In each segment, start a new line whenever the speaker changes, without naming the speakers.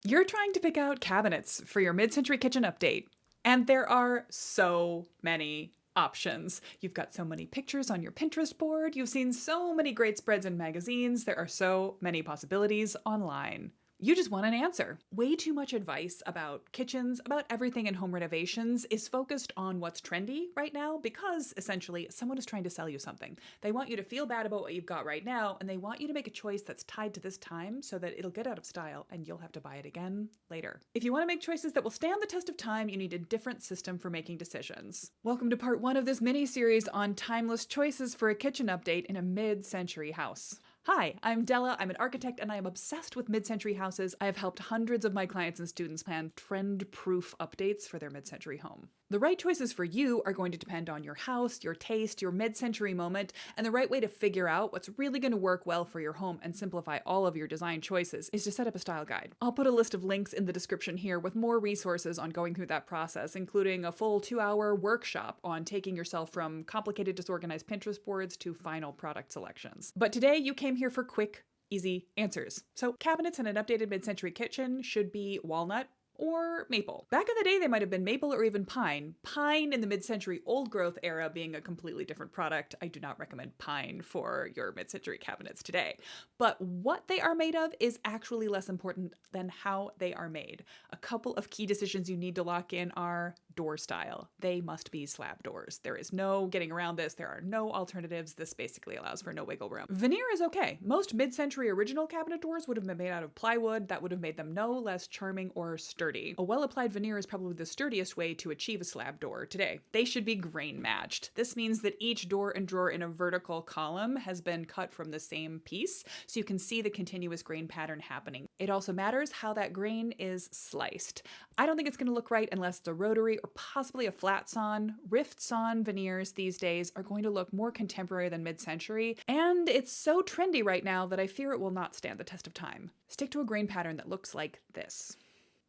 You're trying to pick out cabinets for your mid-century kitchen update, and there are so many options. You've got so many pictures on your Pinterest board, you've seen so many great spreads in magazines, there are so many possibilities online. You just want an answer. Way too much advice about kitchens, about everything in home renovations, is focused on what's trendy right now because essentially someone is trying to sell you something. They want you to feel bad about what you've got right now, and they want you to make a choice that's tied to this time so that it'll get out of style and you'll have to buy it again later. If you want to make choices that will stand the test of time, you need a different system for making decisions. Welcome to part one of this mini series on timeless choices for a kitchen update in a mid-century house. Hi, I'm Della. I'm an architect and I am obsessed with mid-century houses. I have helped hundreds of my clients and students plan trend-proof updates for their mid-century home. The right choices for you are going to depend on your house, your taste, your mid-century moment, and the right way to figure out what's really going to work well for your home and simplify all of your design choices is to set up a style guide. I'll put a list of links in the description here with more resources on going through that process, including a full 2-hour workshop on taking yourself from complicated, disorganized Pinterest boards to final product selections. But today you came here for quick, easy answers. So cabinets in an updated mid-century kitchen should be walnut or maple. Back in the day, they might have been maple or even pine. Pine in the mid-century old growth era being a completely different product. I do not recommend pine for your mid-century cabinets today. But what they are made of is actually less important than how they are made. A couple of key decisions you need to lock in are door style. They must be slab doors. There is no getting around this. There are no alternatives. This basically allows for no wiggle room. Veneer is okay. Most mid-century original cabinet doors would have been made out of plywood. That would have made them no less charming or sturdy. A well-applied veneer is probably the sturdiest way to achieve a slab door today. They should be grain matched. This means that each door and drawer in a vertical column has been cut from the same piece, so you can see the continuous grain pattern happening. It also matters how that grain is sliced. I don't think it's going to look right unless it's a rotary or possibly a flat sawn. Rift sawn veneers these days are going to look more contemporary than mid-century, and it's so trendy right now that I fear it will not stand the test of time. Stick to a grain pattern that looks like this.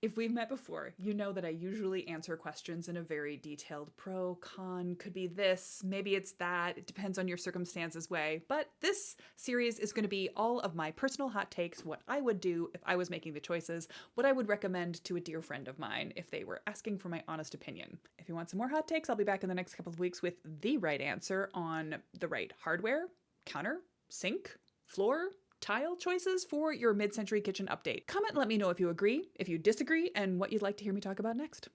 If we've met before, you know that I usually answer questions in a very detailed pro, con, could be this, maybe it's that, it depends on your circumstances way, but this series is going to be all of my personal hot takes, what I would do if I was making the choices, what I would recommend to a dear friend of mine if they were asking for my honest opinion. If you want some more hot takes, I'll be back in the next couple of weeks with the right answer on the right hardware, counter, sink, floor, tile choices for your mid-century kitchen update. Comment and let me know if you agree, if you disagree, and what you'd like to hear me talk about next.